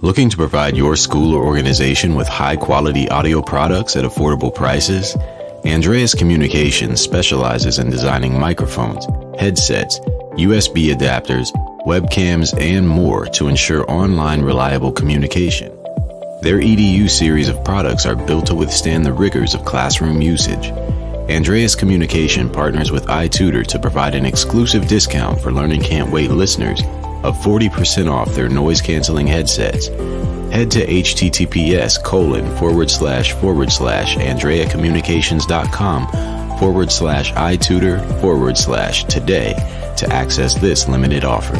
Looking to provide your school or organization with high-quality audio products at affordable prices? Andreas Communications specializes in designing microphones, headsets, USB adapters, webcams, and more to ensure online reliable communication. Their EDU series of products are built to withstand the rigors of classroom usage. Andreas Communication partners with iTutor to provide an exclusive discount for Learning Can't Wait listeners of 40% off their noise-canceling headsets. Head to https://andreacommunications.com/iTutor/today to access this limited offer.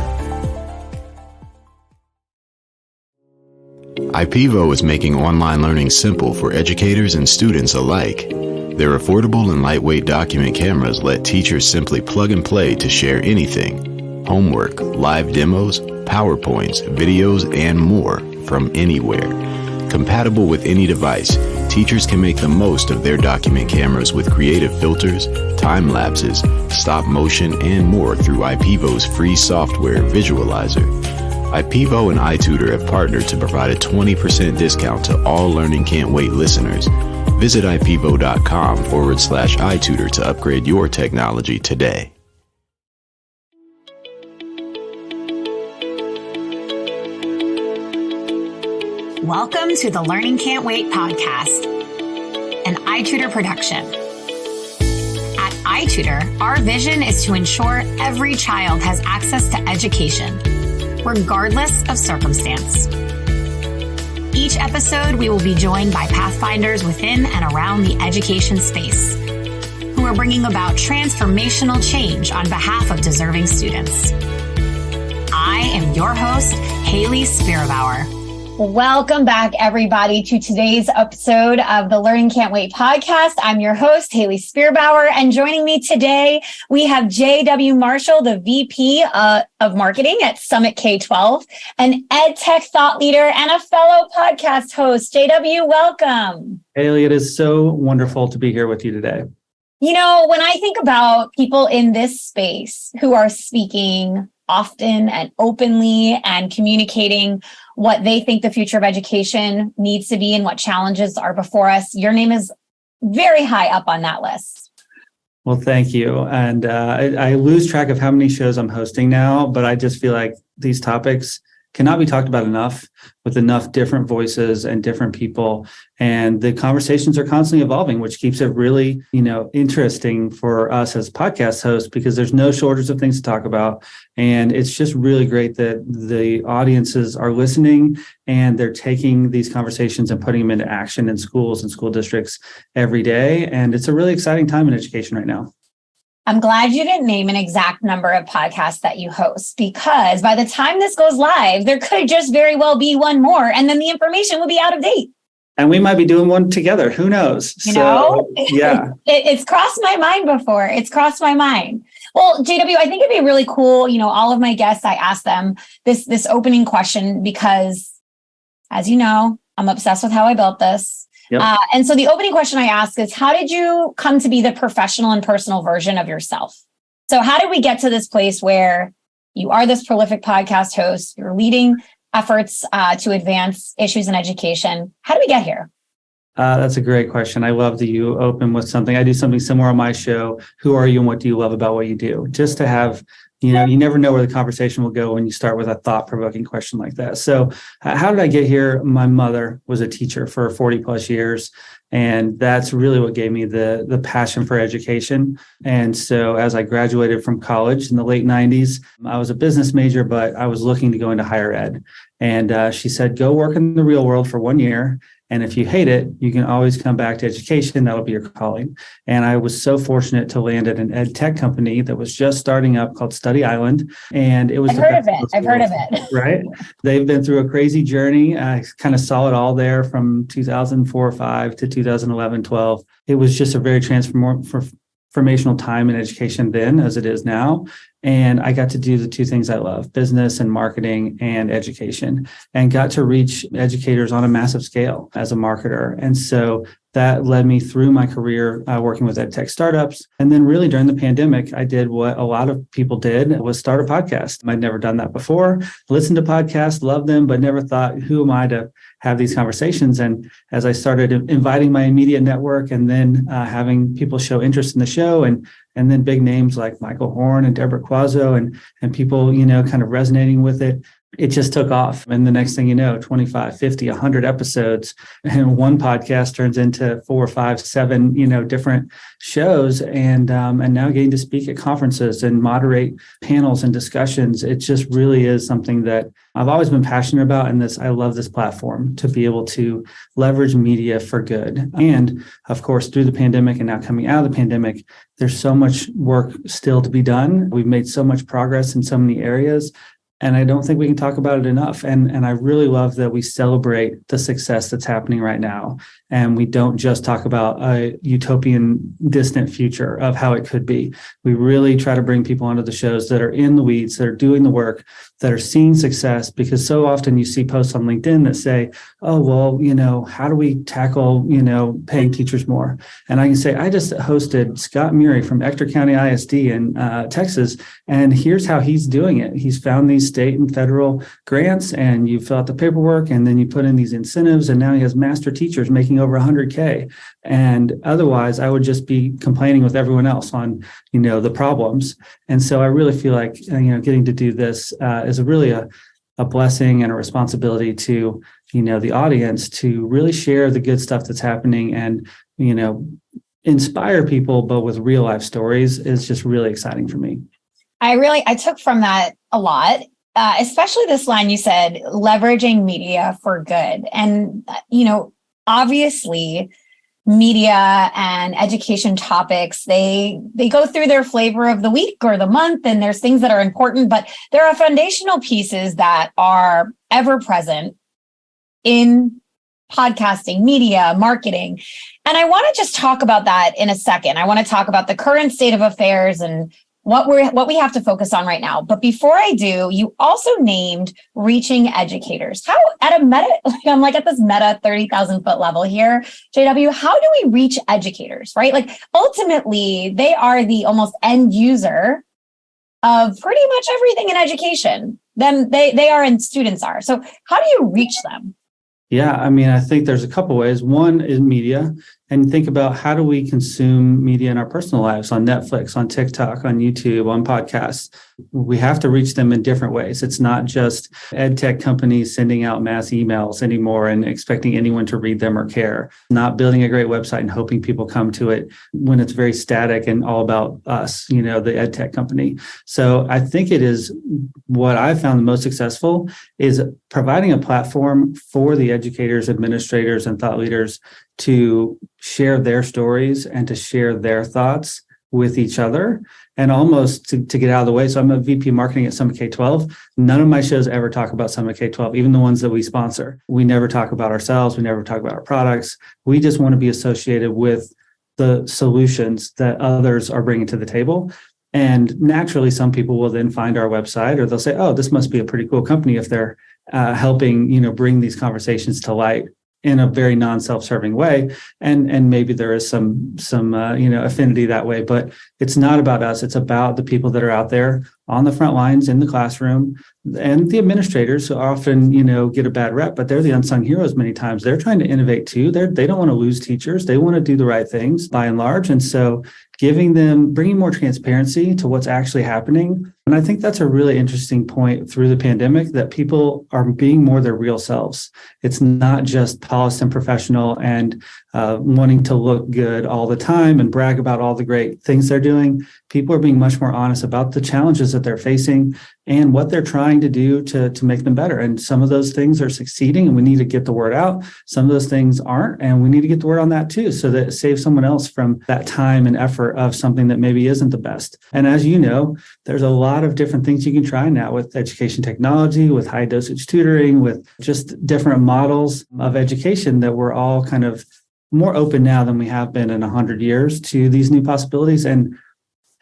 IPEVO is making online learning simple for educators and students alike. Their affordable and lightweight document cameras let teachers simply plug and play to share anything: homework, live demos, PowerPoints, videos, and more from anywhere. Compatible with any device, teachers can make the most of their document cameras with creative filters, time lapses, stop motion, and more through IPEVO's free software Visualizer. IPEVO and iTutor have partnered to provide a 20% discount to all Learning Can't Wait listeners. Visit ipevo.com/iTutor to upgrade your technology today. Welcome to the Learning Can't Wait podcast, an iTutor production. At iTutor, our vision is to ensure every child has access to education, regardless of circumstance. Each episode, we will be joined by pathfinders within and around the education space, who are bringing about transformational change on behalf of deserving students. I am your host, Haley Spierbauer. Welcome back, everybody, to today's episode of the Learning Can't Wait podcast. I'm your host, Haley Spierbauer, and joining me today, we have J.W. Marshall, the VP of Marketing at Summit K-12, an EdTech thought leader and a fellow podcast host. J.W., welcome. Haley, it is so wonderful to be here with you today. You know, when I think about people in this space who are speaking often and openly and communicating what they think the future of education needs to be and what challenges are before us, your name is very high up on that list. Well, thank you. And I lose track of how many shows I'm hosting now, but I just feel like these topics cannot be talked about enough with enough different voices and different people. And the conversations are constantly evolving, which keeps it really, interesting for us as podcast hosts, because there's no shortage of things to talk about. And it's just really great that the audiences are listening and they're taking these conversations and putting them into action in schools and school districts every day. And it's a really exciting time in education right now. I'm glad you didn't name an exact number of podcasts that you host, because by the time this goes live, there could just very well be one more, and then the information will be out of date. And we might be doing one together. Who knows? Yeah. It's crossed my mind before. It's crossed my mind. Well, JW, I think it'd be really cool. All of my guests, I ask them this opening question because, as you know, I'm obsessed with how I built this. Yep. And so the opening question I ask is, how did you come to be the professional and personal version of yourself? So how did we get to this place where you are this prolific podcast host, you're leading efforts to advance issues in education? How did we get here? That's a great question. I love that you open with something. I do something similar on my show. Who are you and what do you love about what you do? Just to have, you never know where the conversation will go when you start with a thought-provoking question like that. So how did I get here? My mother was a teacher for 40 plus years. And that's really what gave me the passion for education. And so as I graduated from college in the late 90s, I was a business major, but I was looking to go into higher ed. And she said, go work in the real world for 1 year. And if you hate it, you can always come back to education. That'll be your calling. And I was so fortunate to land at an ed tech company that was just starting up called Study Island. And it was I've heard of it. Right? They've been through a crazy journey. I kind of saw it all there from 2004-05 to 2011-12. It was just a very transformational time in education then as it is now. And I got to do the two things I love, business and marketing and education, and got to reach educators on a massive scale as a marketer. And so that led me through my career working with ed tech startups. And then really during the pandemic, I did what a lot of people did, was start a podcast. I'd never done that before, listened to podcasts, loved them, but never thought, who am I to have these conversations? And as I started inviting my immediate network and then having people show interest in the show, and then big names like Michael Horn and Deborah Quazzo and people, kind of resonating with it, it just took off. And the next thing you know, 25, 50, 100 episodes, and one podcast turns into 4, 5, 7, different shows. And now getting to speak at conferences and moderate panels and discussions. It just really is something that I've always been passionate about. And I love this platform to be able to leverage media for good. And of course, through the pandemic and now coming out of the pandemic, there's so much work still to be done. We've made so much progress in so many areas. And I don't think we can talk about it enough. And I really love that we celebrate the success that's happening right now. And we don't just talk about a utopian, distant future of how it could be. We really try to bring people onto the shows that are in the weeds, that are doing the work, that are seeing success, because so often you see posts on LinkedIn that say, oh, well, how do we tackle, paying teachers more? And I can say, I just hosted Scott Murray from Ector County ISD in Texas, and here's how he's doing it. He's found these state and federal grants, and you fill out the paperwork, and then you put in these incentives, and now he has master teachers making over 100K. And otherwise, I would just be complaining with everyone else on, the problems. And so I really feel like, getting to do this is really a blessing and a responsibility to, the audience to really share the good stuff that's happening and, inspire people, but with real life stories is just really exciting for me. I took from that a lot, especially this line you said, leveraging media for good. And, obviously media and education topics, they go through their flavor of the week or the month, and there's things that are important, but there are foundational pieces that are ever present in podcasting, media, marketing. And I want to just talk about that in a second. I want to talk about the current state of affairs and what we have to focus on right now. But before I do, you also named reaching educators. How at a meta, I'm like at this meta 30,000 foot level here, JW, how do we reach educators, right? Like ultimately they are the almost end user of pretty much everything in education. Then they are and students are. So how do you reach them? Yeah, I think there's a couple ways. One is media, and think about how do we consume media in our personal lives, on Netflix, on TikTok, on YouTube, on podcasts. We have to reach them in different ways. It's not just ed tech companies sending out mass emails anymore and expecting anyone to read them or care. Not building a great website and hoping people come to it when it's very static and all about us, the ed tech company. So I think it is what I've found the most successful is providing a platform for the educators, administrators, and thought leaders to share their stories and to share their thoughts with each other, and almost to get out of the way. So I'm a VP marketing at Summit K-12. None of my shows ever talk about Summit K-12, even the ones that we sponsor. We never talk about ourselves. We never talk about our products. We just want to be associated with the solutions that others are bringing to the table. And naturally, some people will then find our website, or they'll say, oh, this must be a pretty cool company if they're helping, bring these conversations to light in a very non-self-serving way. And maybe there is some affinity that way, but it's not about us. It's about the people that are out there on the front lines in the classroom, and the administrators who often, get a bad rep, but they're the unsung heroes many times. They're trying to innovate too. They don't want to lose teachers. They want to do the right things by and large. And so bringing more transparency to what's actually happening. And I think that's a really interesting point through the pandemic, that people are being more their real selves. It's not just polished and professional and wanting to look good all the time and brag about all the great things they're doing. People are being much more honest about the challenges that they're facing and what they're trying to do to make them better. And some of those things are succeeding, and we need to get the word out. Some of those things aren't, and we need to get the word on that too, so that it saves someone else from that time and effort of something that maybe isn't the best. And as you know, there's a lot of different things you can try now with education technology, with high dosage tutoring, with just different models of education, that we're all kind of more open now than we have been in 100 years to these new possibilities. And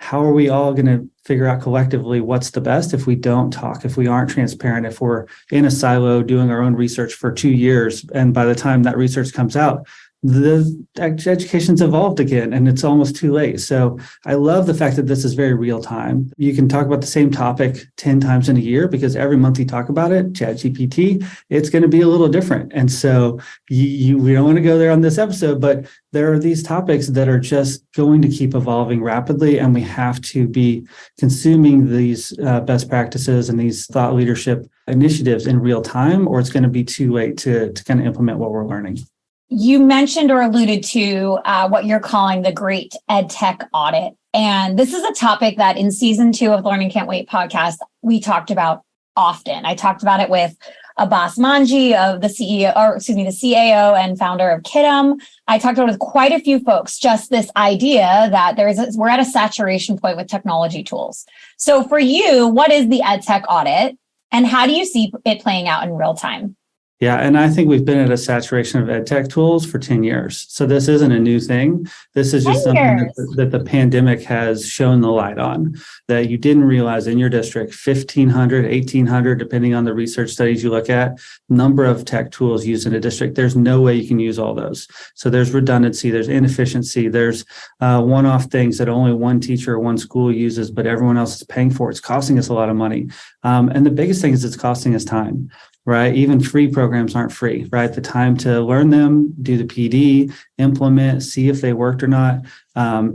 how are we all going to figure out collectively what's the best if we don't talk, if we aren't transparent, if we're in a silo doing our own research for 2 years, and by the time that research comes out, the education's evolved again and it's almost too late. So I love the fact that this is very real time. You can talk about the same topic 10 times in a year because every month you talk about it, ChatGPT, it's going to be a little different. And so we don't want to go there on this episode, but there are these topics that are just going to keep evolving rapidly. And we have to be consuming these best practices and these thought leadership initiatives in real time, or it's going to be too late to kind of implement what we're learning. You mentioned or alluded to what you're calling the Great EdTech Audit. And this is a topic that in season 2 of the Learning Can't Wait podcast, we talked about often. I talked about it with Abbas Manji of the CAO and founder of Kiddom. I talked about it with quite a few folks, just this idea that we're at a saturation point with technology tools. So for you, what is the EdTech Audit and how do you see it playing out in real time? Yeah, and I think we've been at a saturation of EdTech tools for 10 years. So this isn't a new thing. This is just something that the pandemic has shown the light on, that you didn't realize in your district, 1,500, 1,800, depending on the research studies you look at, number of tech tools used in a district. There's no way you can use all those. So there's redundancy, there's inefficiency, there's one-off things that only one teacher or one school uses, but everyone else is paying for. It's costing us a lot of money. And the biggest thing is it's costing us time. Right? Even free programs aren't free, right? The time to learn them, do the PD, implement, see if they worked or not.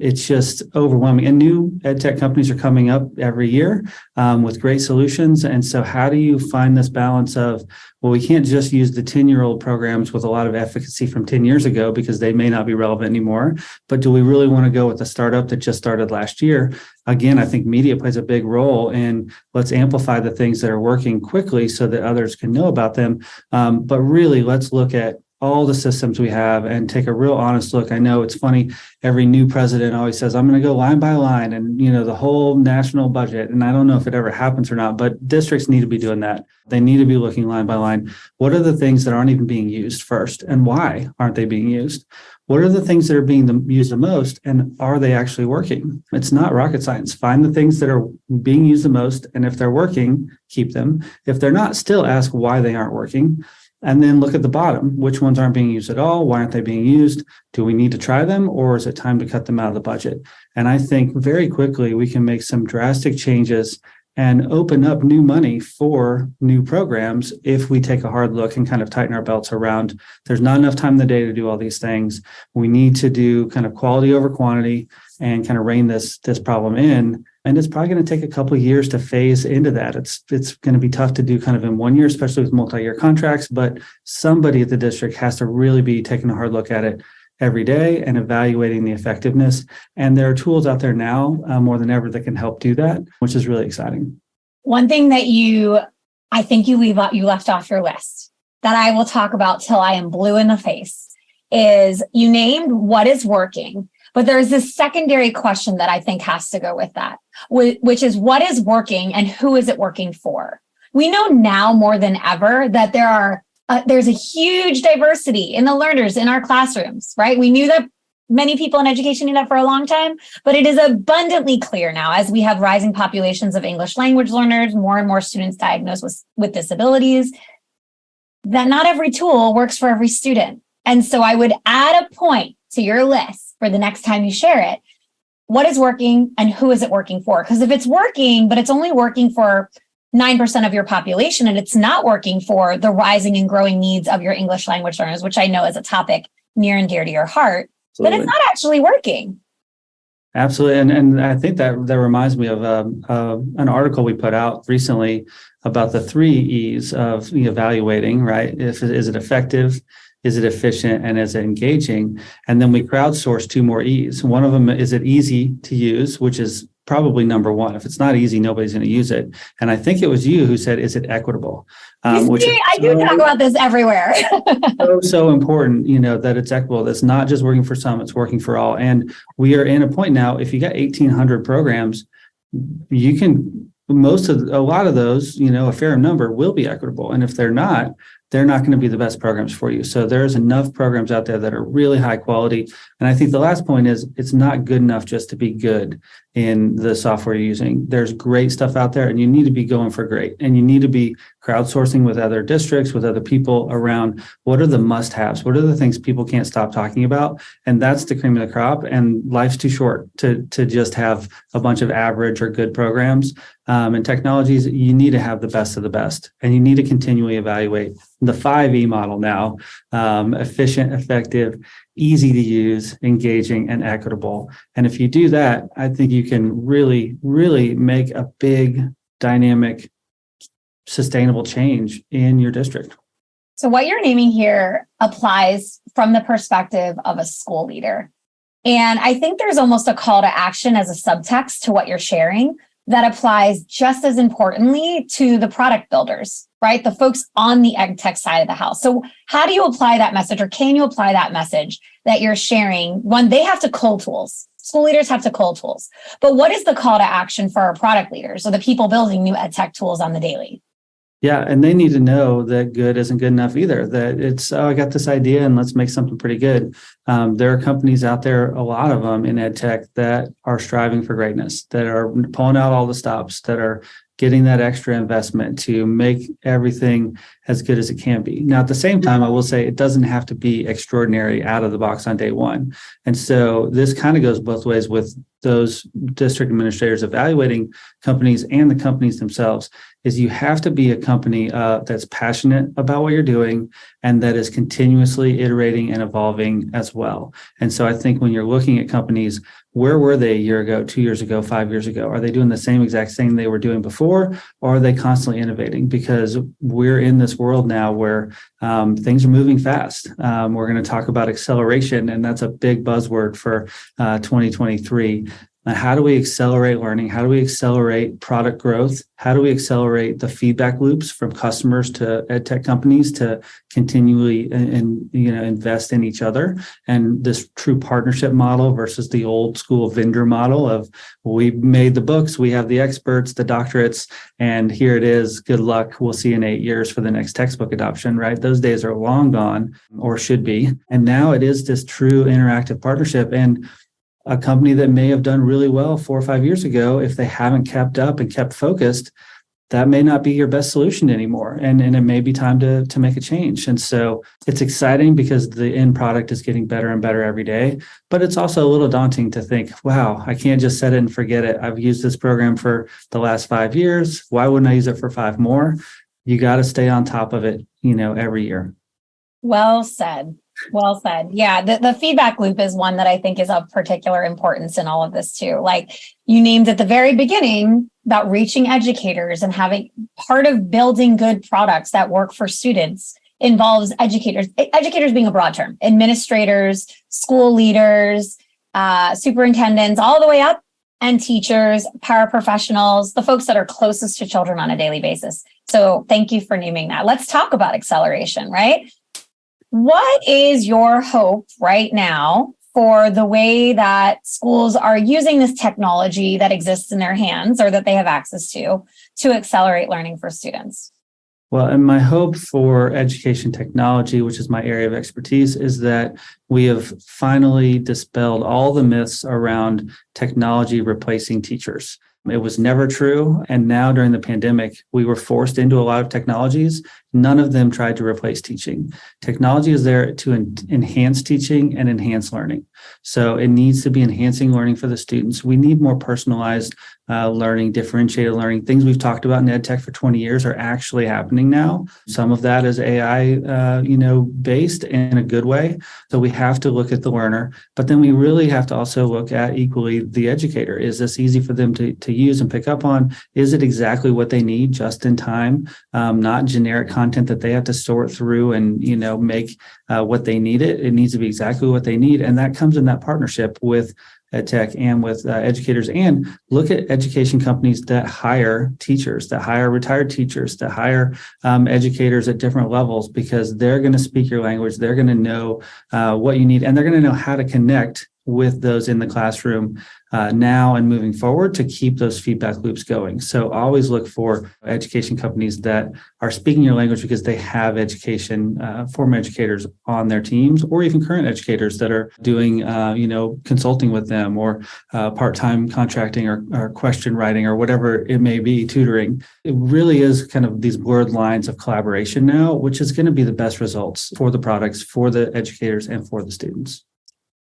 It's just overwhelming. And new ed tech companies are coming up every year with great solutions. And so how do you find this balance of, well, we can't just use the 10-year-old programs with a lot of efficacy from 10 years ago because they may not be relevant anymore. But do we really want to go with a startup that just started last year? Again, I think media plays a big role in let's amplify the things that are working quickly so that others can know about them. But really, let's look at all the systems we have and take a real honest look. I know it's funny, every new president always says, I'm going to go line by line and, the whole national budget. And I don't know if it ever happens or not, but districts need to be doing that. They need to be looking line by line. What are the things that aren't even being used first? And why aren't they being used? What are the things that are being used the most? And are they actually working? It's not rocket science. Find the things that are being used the most. And if they're working, keep them. If they're not, still ask why they aren't working. And then look at the bottom. Which ones aren't being used at all? Why aren't they being used? Do we need to try them, or is it time to cut them out of the budget? And I think very quickly we can make some drastic changes and open up new money for new programs if we take a hard look and kind of tighten our belts around. There's not enough time in the day to do all these things. We need to do kind of quality over quantity and kind of rein this problem in. And it's probably going to take a couple of years to phase into that. It's going to be tough to do kind of in 1 year, especially with multi-year contracts, but somebody at the district has to really be taking a hard look at it every day and evaluating the effectiveness. And there are tools out there now more than ever that can help do that, which is really exciting. One thing that I think you left off your list that I will talk about till I am blue in the face is you named what is working. But there's this secondary question that I think has to go with that, which is what is working and who is it working for? We know now more than ever that there's a huge diversity in the learners in our classrooms, right? We knew that many people in education knew that for a long time, but it is abundantly clear now as we have rising populations of English language learners, more and more students diagnosed with disabilities, that not every tool works for every student. And so I would add a point to your list for the next time you share it. What is working and who is it working for? Because if it's working, but it's only working for 9% of your population and it's not working for the rising and growing needs of your English language learners, which I know is a topic near and dear to your heart, then it's not actually working. Absolutely. And I think that reminds me of an article we put out recently about the 3 E's of evaluating, right? Is it effective? Is it efficient, and is it engaging? And then we crowdsourced 2 more E's. One of them is it easy to use, which is probably number 1. If it's not easy, nobody's going to use it. And I think it was you who said, is it equitable? I do talk about this everywhere. so important, that it's equitable. That's not just working for some, it's working for all. And we are in a point now, if you got 1,800 programs, you can, a lot of those, a fair number will be equitable. And if they're not going to be the best programs for you. So there's enough programs out there that are really high quality. And I think the last point is it's not good enough just to be good in the software you're using. There's great stuff out there and you need to be going for great. And you need to be crowdsourcing with other districts, with other people around what are the must-haves, what are the things people can't stop talking about, and that's the cream of the crop. And life's too short to just have a bunch of average or good programs. And technologies, you need to have the best of the best, and you need to continually evaluate the 5E model now: efficient, effective, easy to use, engaging, and equitable. And if you do that, I think you can really, really make a big, dynamic, sustainable change in your district. So what you're naming here applies from the perspective of a school leader. And I think there's almost a call to action as a subtext to what you're sharing that applies just as importantly to the product builders, right? The folks on the ed tech side of the house. So how do you apply that message, or can you apply that message that you're sharing when they have to cull tools? School leaders have to cull tools. But what is the call to action for our product leaders or the people building new ed tech tools on the daily? Yeah, and they need to know that good isn't good enough either, that it's, oh, I got this idea and let's make something pretty good. There are companies out there, a lot of them in ed tech, that are striving for greatness, that are pulling out all the stops, that are getting that extra investment to make everything as good as it can be. Now, at the same time, I will say it doesn't have to be extraordinary out of the box on day one. And so this kind of goes both ways with those district administrators evaluating companies and the companies themselves. Is you have to be a company that's passionate about what you're doing and that is continuously iterating and evolving as well. And so I think when you're looking at companies, where were they a year ago, 2 years ago, 5 years ago? Are they doing the same exact thing they were doing before, or are they constantly innovating? Because we're in this world now where things are moving fast. We're going to talk about acceleration, and that's a big buzzword for 2023. How do we accelerate learning? How do we accelerate product growth? How do we accelerate the feedback loops from customers to ed tech companies to continually invest in each other? And this true partnership model versus the old school vendor model of, we made the books, we have the experts, the doctorates, and here it is. Good luck. We'll see you in 8 years for the next textbook adoption, right? Those days are long gone, or should be. And now it is this true interactive partnership. And a company that may have done really well 4 or 5 years ago, if they haven't kept up and kept focused, that may not be your best solution anymore. And it may be time to make a change. And so it's exciting because the end product is getting better and better every day. But it's also a little daunting to think, wow, I can't just set it and forget it. I've used this program for the last 5 years. Why wouldn't I use it for 5 more? You got to stay on top of it, every year. Well said. Well said. Yeah, the feedback loop is one that I think is of particular importance in all of this too. Like you named at the very beginning about reaching educators and having part of building good products that work for students involves educators being a broad term, administrators, school leaders, superintendents, all the way up, and teachers, paraprofessionals, the folks that are closest to children on a daily basis. So thank you for naming that. Let's talk about acceleration, right? What is your hope right now for the way that schools are using this technology that exists in their hands or that they have access to accelerate learning for students? Well, and my hope for education technology, which is my area of expertise, is that we have finally dispelled all the myths around technology replacing teachers. It was never true. And now during the pandemic, we were forced into a lot of technologies. None of them tried to replace teaching. Technology is there to enhance teaching and enhance learning. So it needs to be enhancing learning for the students. We need more personalized learning, differentiated learning. Things we've talked about in ed tech for 20 years are actually happening now. Some of that is AI, based in a good way. So we have to look at the learner, but then we really have to also look at equally the educator. Is this easy for them to use and pick up on? Is it exactly what they need just in time? Not generic content that they have to sort through and, make what they need it. It needs to be exactly what they need. And that comes in that partnership with EdTech and with educators, and look at education companies that hire teachers, that hire retired teachers, that hire educators at different levels, because they're going to speak your language. They're going to know what you need, and they're going to know how to connect with those in the classroom now and moving forward to keep those feedback loops going. So always look for education companies that are speaking your language because they have education, former educators on their teams, or even current educators that are doing, consulting with them, or part-time contracting or question writing or whatever it may be, tutoring. It really is kind of these blurred lines of collaboration now, which is going to be the best results for the products, for the educators, and for the students.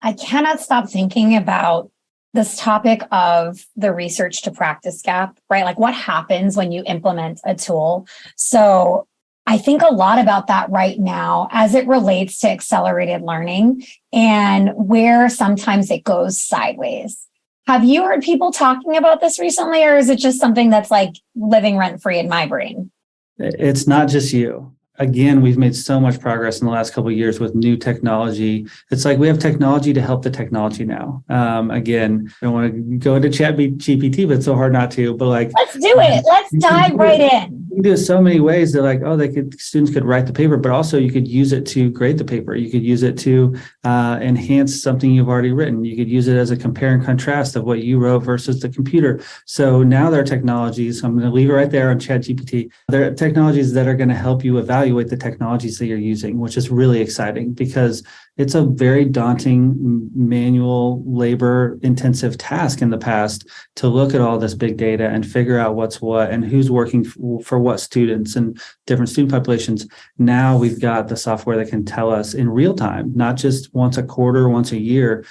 I cannot stop thinking about this topic of the research to practice gap, right? Like what happens when you implement a tool? So I think a lot about that right now as it relates to accelerated learning and where sometimes it goes sideways. Have you heard people talking about this recently, or is it just something that's like living rent-free in my brain? It's not just you. Again, we've made so much progress in the last couple of years with new technology. It's like we have technology to help the technology now. Again, I don't want to go into ChatGPT, but it's so hard not to. But like, let's do it. Let's dive right in. You can do it so many ways. That like, students could write the paper, but also you could use it to grade the paper. You could use it to enhance something you've already written. You could use it as a compare and contrast of what you wrote versus the computer. So now there are technologies. I'm going to leave it right there on ChatGPT. There are technologies that are going to help you evaluate the technologies that you're using, which is really exciting because it's a very daunting, manual, labor intensive task in the past to look at all this big data and figure out what's what and who's working for what students and different student populations. Now we've got the software that can tell us in real time, not just once a quarter, once a year,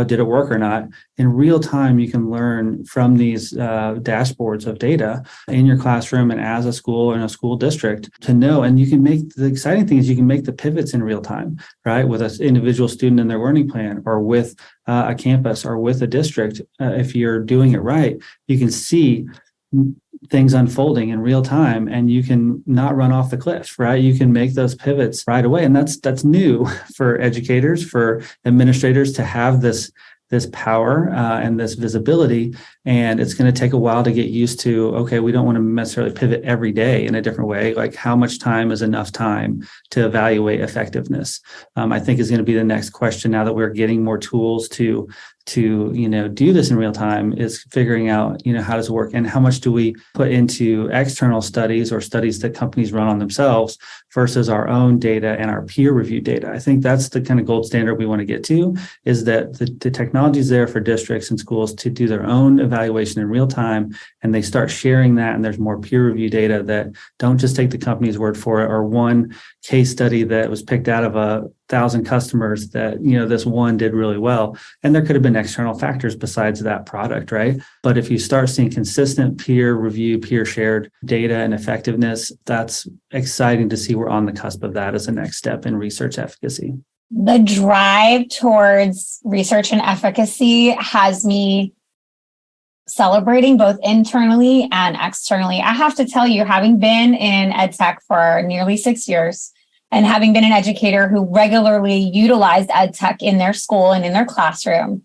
did it work or not? In real time, you can learn from these dashboards of data in your classroom and as a school and a school district to know. And you can make, the exciting thing is you can make the pivots in real time, right? With an individual student in their learning plan, or with a campus, or with a district. If you're doing it right, you can see things unfolding in real time, and you can not run off the cliff, right? You can make those pivots right away. And that's new for educators, for administrators to have this power and this visibility. And it's going to take a while to get used to, okay, we don't want to necessarily pivot every day in a different way. Like how much time is enough time to evaluate effectiveness? I think is going to be the next question now that we're getting more tools to do this in real time, is figuring out, how does it work and how much do we put into external studies or studies that companies run on themselves versus our own data and our peer review data. I think that's the kind of gold standard we want to get to, is that the technology is there for districts and schools to do their own evaluation in real time, and they start sharing that, and there's more peer review data that don't just take the company's word for it, or one case study that was picked out of 1,000 customers that, this one did really well. And there could have been external factors besides that product, right? But if you start seeing consistent peer review, peer shared data and effectiveness, that's exciting to see we're on the cusp of that as a next step in research efficacy. The drive towards research and efficacy has me celebrating both internally and externally. I have to tell you, having been in ed tech for nearly 6 years, and having been an educator who regularly utilized ed tech in their school and in their classroom,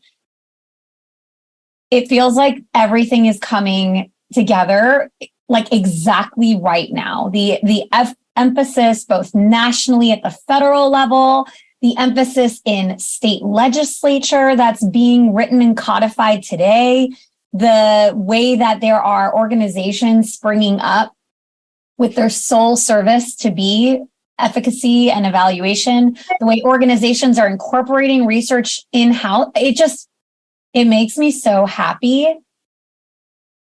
it feels like everything is coming together like exactly right now. The emphasis both nationally at the federal level, the emphasis in state legislature that's being written and codified today, the way that there are organizations springing up with their sole service to be efficacy and evaluation, the way organizations are incorporating research in-house, it makes me so happy.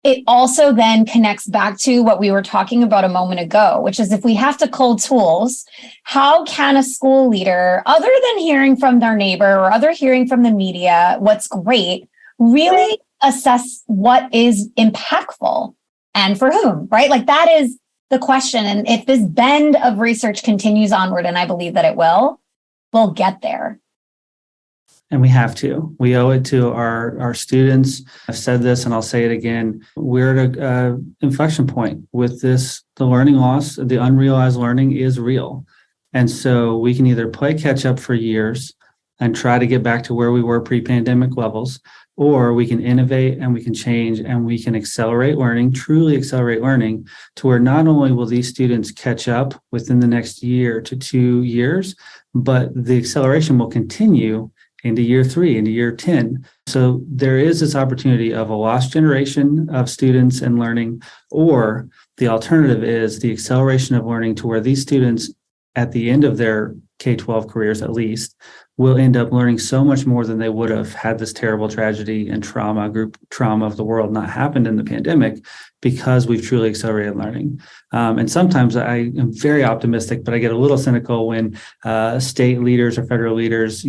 It also then connects back to what we were talking about a moment ago, which is if we have to code tools, how can a school leader, other than hearing from their neighbor or other hearing from the media, what's great, really assess what is impactful and for whom, right? Like that is the question. And if this bend of research continues onward, and I believe that it will, we'll get there. And we have to. We owe it to our students. I've said this and I'll say it again. We're at an inflection point with this. The learning loss, the unrealized learning is real. And so we can either play catch up for years and try to get back to where we were pre-pandemic levels, or we can innovate and we can change and we can accelerate learning, truly accelerate learning, to where not only will these students catch up within the next year to 2 years, but the acceleration will continue into year 3, into year 10. So there is this opportunity of a lost generation of students and learning, or the alternative is the acceleration of learning to where these students at the end of their K-12 careers, at least, will end up learning so much more than they would have had this terrible tragedy and group trauma of the world not happened in the pandemic, because we've truly accelerated learning. And sometimes I am very optimistic, but I get a little cynical when state leaders or federal leaders,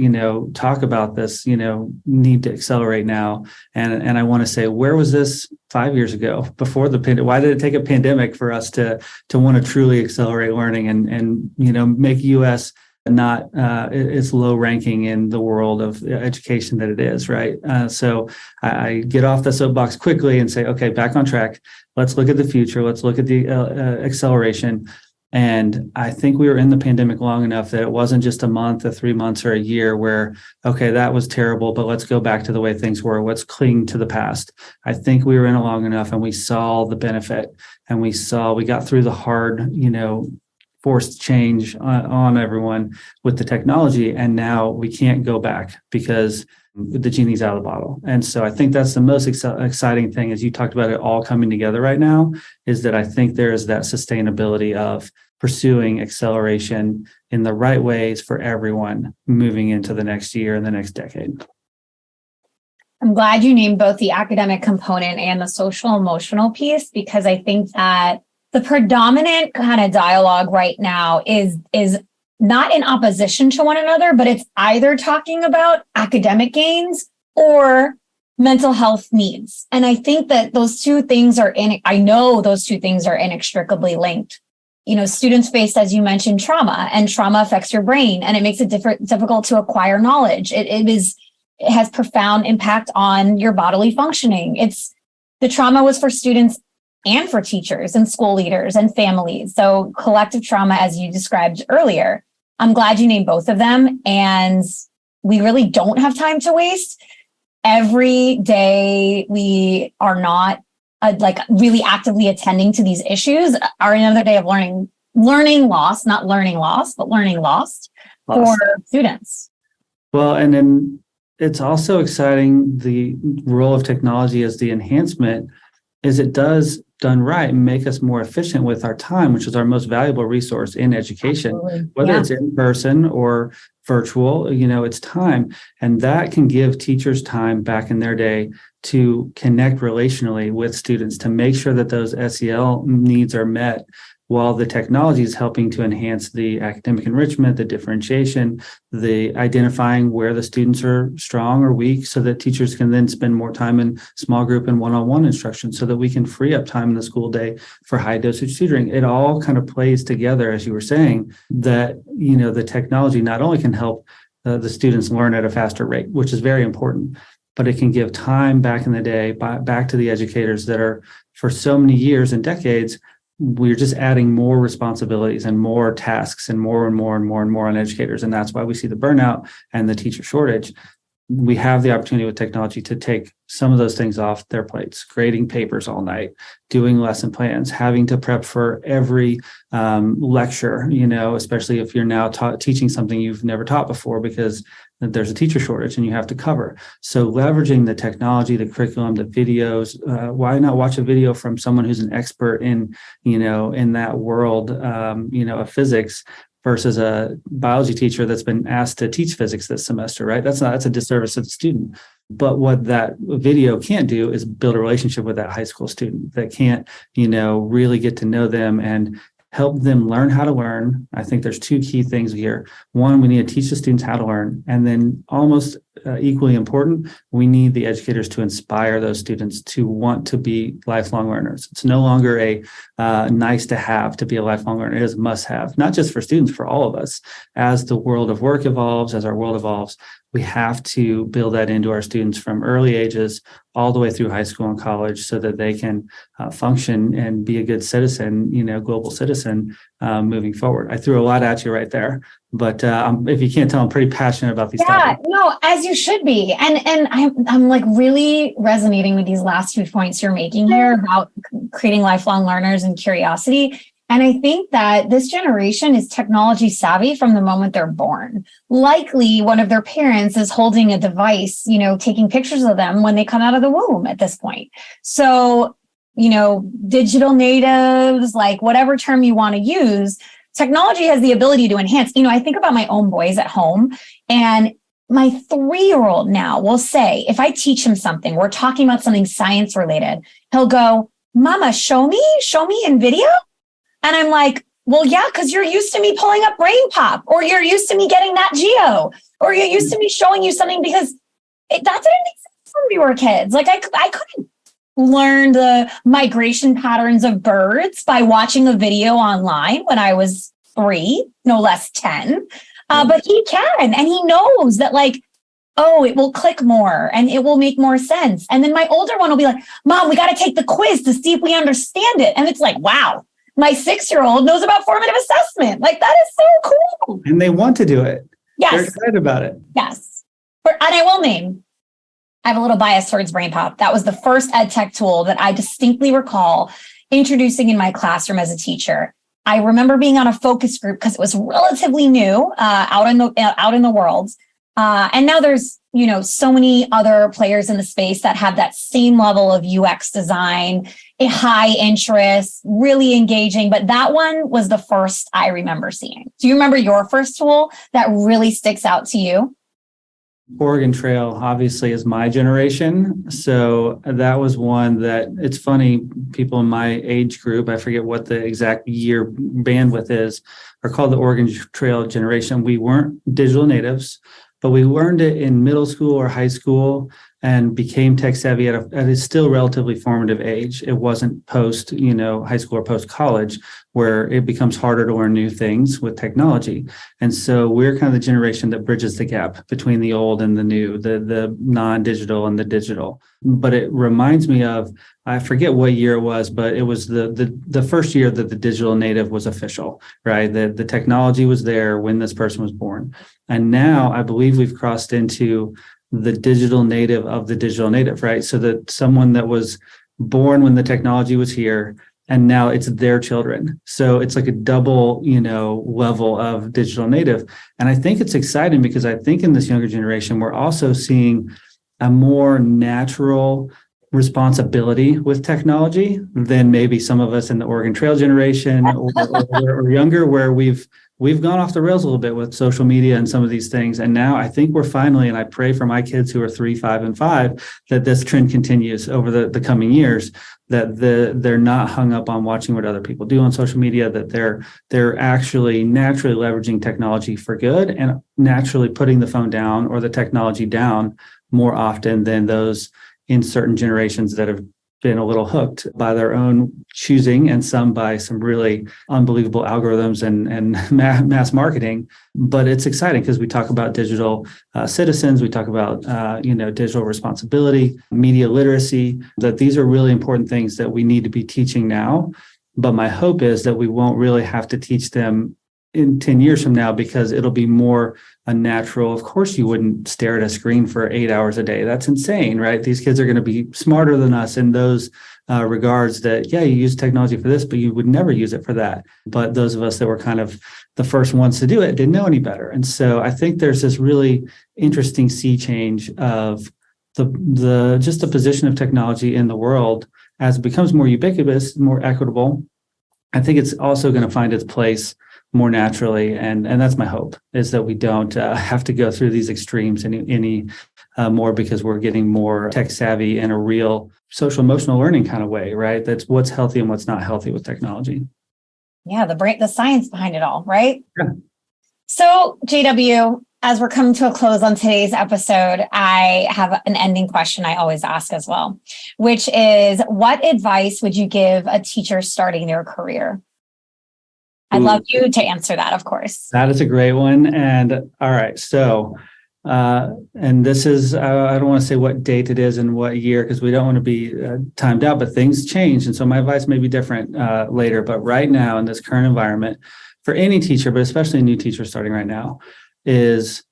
talk about this, need to accelerate now. And I want to say, where was this 5 years ago before the pandemic? Why did it take a pandemic for us to want to truly accelerate learning and make U.S. not it's low ranking in the world of education that it is, right? So I get off the soapbox quickly and say, okay, back on track. Let's look at the future. Let's look at the acceleration. And I think we were in the pandemic long enough that it wasn't just a month, or 3 months, or a year where, okay, that was terrible, but let's go back to the way things were. Let's cling to the past. I think we were in it long enough and we saw the benefit, and we got through the hard, forced change on everyone with the technology. And now we can't go back because the genie's out of the bottle. And so I think that's the most exciting thing, as you talked about it all coming together right now, is that I think there is that sustainability of pursuing acceleration in the right ways for everyone moving into the next year and the next decade. I'm glad you named both the academic component and the social emotional piece, because I think that the predominant kind of dialogue right now is not in opposition to one another, but it's either talking about academic gains or mental health needs. And I think that those two things I know those two things are inextricably linked. Students face, as you mentioned, trauma, and trauma affects your brain, and it makes it difficult to acquire knowledge. It has profound impact on your bodily functioning. The trauma was for students and for teachers and school leaders and families. So collective trauma, as you described earlier. I'm glad you named both of them. And we really don't have time to waste. Every day we are not really actively attending to these issues are another day of learning lost, not learning lost, but learning lost for students. Well, and then it's also exciting, the role of technology as the enhancement is it does, done right, make us more efficient with our time, which is our most valuable resource in education. Absolutely. Whether it's in person or virtual, it's time. And that can give teachers time back in their day to connect relationally with students, to make sure that those SEL needs are met, while the technology is helping to enhance the academic enrichment, the differentiation, the identifying where the students are strong or weak, so that teachers can then spend more time in small group and one-on-one instruction, so that we can free up time in the school day for high dosage tutoring. It all kind of plays together, as you were saying, that, the technology not only can help the students learn at a faster rate, which is very important, but it can give time back in the day, back to the educators that are, for so many years and decades, we're just adding more responsibilities and more tasks and more on educators. And that's why we see the burnout and the teacher shortage. We have the opportunity with technology to take some of those things off their plates, grading papers all night, doing lesson plans, having to prep for every lecture, especially if you're now teaching something you've never taught before, because there's a teacher shortage and you have to cover. So leveraging the technology, the curriculum, the videos, why not watch a video from someone who's an expert in that world, of physics, versus a biology teacher that's been asked to teach physics this semester, right? That's a disservice to the student. But what that video can't do is build a relationship with that high school student that can't, really get to know them and help them learn how to learn. I think there's two key things here. One, we need to teach the students how to learn. And then almost equally important, we need the educators to inspire those students to want to be lifelong learners. It's no longer a nice to have to be a lifelong learner. It is a must have, not just for students, for all of us. As the world of work evolves, as our world evolves, we have to build that into our students from early ages all the way through high school and college, so that they can function and be a good citizen, global citizen moving forward. I threw a lot at you right there, but if you can't tell, I'm pretty passionate about these topics. No, as you should be. And I'm like really resonating with these last few points you're making here about creating lifelong learners and curiosity. And I think that this generation is technology savvy from the moment they're born. Likely one of their parents is holding a device, taking pictures of them when they come out of the womb at this point. So, digital natives, like whatever term you want to use, technology has the ability to enhance. I think about my own boys at home, and my 3-year-old now will say, if I teach him something, we're talking about something science related, he'll go, "Mama, show me in video." And I'm like, well, yeah, because you're used to me pulling up Brain Pop, or you're used to me getting Nat Geo, or you're used to me showing you something, because that didn't exist when we were kids. Like I couldn't learn the migration patterns of birds by watching a video online when I was 3, no less 10. But he can, and he knows that it will click more and it will make more sense. And then my older one will be like, "Mom, we got to take the quiz to see if we understand it." And it's like, wow. My 6-year-old knows about formative assessment. Like, that is so cool. And they want to do it. Yes. They're excited about it. Yes. And I will name, I have a little bias towards Brain Pop. That was the first ed tech tool that I distinctly recall introducing in my classroom as a teacher. I remember being on a focus group because it was relatively new out in the world. And now there's, so many other players in the space that have that same level of UX design, a high interest, really engaging. But that one was the first I remember seeing. Do you remember your first tool that really sticks out to you? Oregon Trail obviously is my generation. So that was one that, it's funny, people in my age group, I forget what the exact year bandwidth is, are called the Oregon Trail generation. We weren't digital natives, but we learned it in middle school or high school and became tech savvy at a still relatively formative age. It wasn't post, high school or post college, where it becomes harder to learn new things with technology. And so we're kind of the generation that bridges the gap between the old and the new, the non-digital and the digital. But it reminds me of, I forget what year it was, but it was the first year that the digital native was official, right? The technology was there when this person was born. And now I believe we've crossed into the digital native of the digital native, right? So that someone that was born when the technology was here, and now it's their children. So it's like a double, level of digital native. And I think it's exciting because I think in this younger generation, we're also seeing a more natural responsibility with technology than maybe some of us in the Oregon Trail generation or younger, where we've gone off the rails a little bit with social media and some of these things. And now I think we're finally, and I pray for my kids who are 3, 5, and 5, that this trend continues over the coming years, that they're not hung up on watching what other people do on social media, that they're actually naturally leveraging technology for good and naturally putting the phone down or the technology down more often than those in certain generations that have been a little hooked by their own choosing, and some by some really unbelievable algorithms and mass marketing. But it's exciting because we talk about digital citizens, we talk about digital responsibility, media literacy, that these are really important things that we need to be teaching now. But my hope is that we won't really have to teach them in 10 years from now, because it'll be more a natural. Of course, you wouldn't stare at a screen for 8 hours a day. That's insane, right? These kids are going to be smarter than us in those regards, that, you use technology for this, but you would never use it for that. But those of us that were kind of the first ones to do it didn't know any better. And so I think there's this really interesting sea change of the position of technology in the world as it becomes more ubiquitous, more equitable. I think it's also going to find its place more naturally. And that's my hope, is that we don't have to go through these extremes any more, because we're getting more tech savvy in a real social emotional learning kind of way, right? That's what's healthy and what's not healthy with technology. Yeah, the science behind it all, right? Yeah. So JW, as we're coming to a close on today's episode, I have an ending question I always ask as well, which is, what advice would you give a teacher starting their career? I'd love you to answer that, of course. That is a great one. And all right, so, and this is, I don't want to say what date it is and what year, because we don't want to be timed out, but things change. And so my advice may be different later. But right now, in this current environment, for any teacher, but especially a new teacher starting right now, is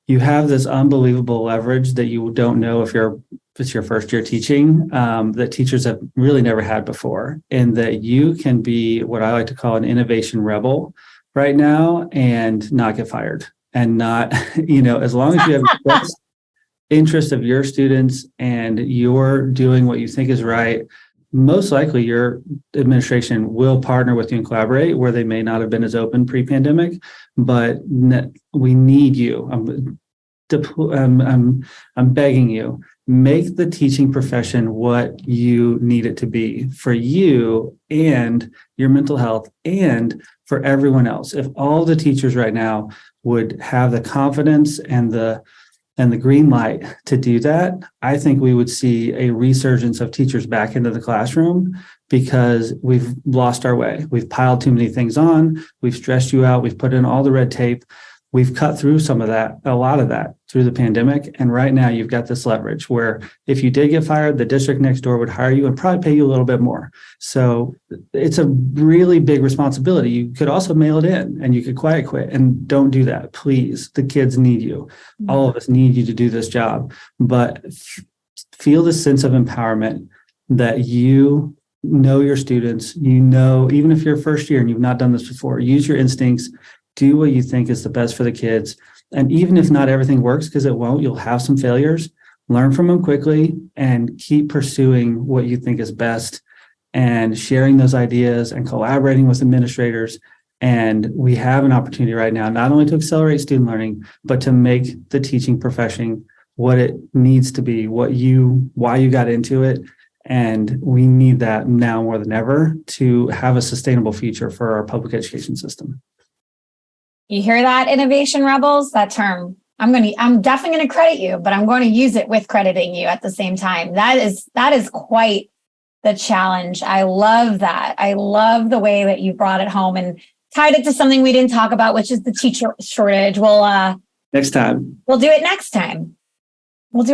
you have this unbelievable leverage that you don't know if you're it's your first year teaching, that teachers have really never had before, and that you can be what I like to call an innovation rebel right now and not get fired, and not, as long as you have the best interest of your students and you're doing what you think is right, most likely your administration will partner with you and collaborate where they may not have been as open pre-pandemic, but we need you. I'm begging you, make the teaching profession what you need it to be for you and your mental health and for everyone else. If all the teachers right now would have the confidence and the green light to do that, I think we would see a resurgence of teachers back into the classroom, because we've lost our way. We've piled too many things on. We've stressed you out. We've put in all the red tape. We've cut through some of that, a lot of that through the pandemic. And right now you've got this leverage where if you did get fired, the district next door would hire you and probably pay you a little bit more. So it's a really big responsibility. You could also mail it in and you could quiet quit, and don't do that. Please. The kids need you. All of us need you to do this job, but feel the sense of empowerment that you know your students, even if you're first year and you've not done this before, use your instincts. Do what you think is the best for the kids. And even if not everything works, because it won't, you'll have some failures, learn from them quickly and keep pursuing what you think is best and sharing those ideas and collaborating with administrators. And we have an opportunity right now, not only to accelerate student learning, but to make the teaching profession what it needs to be, why you got into it. And we need that now more than ever to have a sustainable future for our public education system. You hear that, innovation rebels? That term. I'm definitely going to credit you, but I'm going to use it with crediting you at the same time. That is quite the challenge. I love that. I love the way that you brought it home and tied it to something we didn't talk about, which is the teacher shortage. Next time. We'll do it next time. With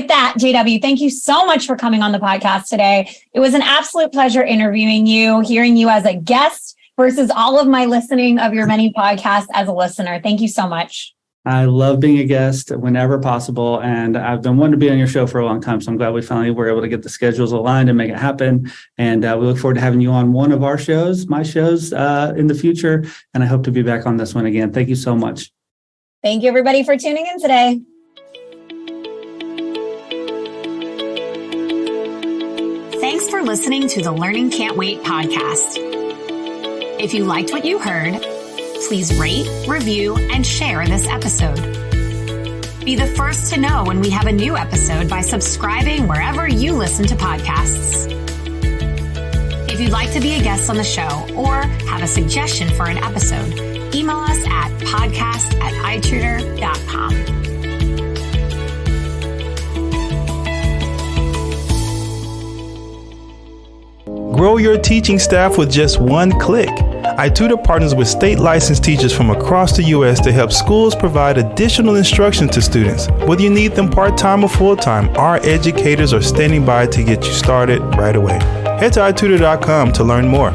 that, JW, thank you so much for coming on the podcast today. It was an absolute pleasure interviewing you, hearing you as a guest versus all of my listening of your many podcasts as a listener. Thank you so much. I love being a guest whenever possible. And I've been wanting to be on your show for a long time. So I'm glad we finally were able to get the schedules aligned and make it happen. And we look forward to having you on one of our shows, my shows in the future. And I hope to be back on this one again. Thank you so much. Thank you, everybody, for tuning in today. Thanks for listening to the Learning Can't Wait podcast. If you liked what you heard, please rate, review, and share this episode. Be the first to know when we have a new episode by subscribing wherever you listen to podcasts. If you'd like to be a guest on the show or have a suggestion for an episode, email us at podcast@itutor.com. Grow your teaching staff with just one click. iTutor partners with state licensed teachers from across the U.S. to help schools provide additional instruction to students. Whether you need them part-time or full-time, our educators are standing by to get you started right away. Head to itutor.com to learn more.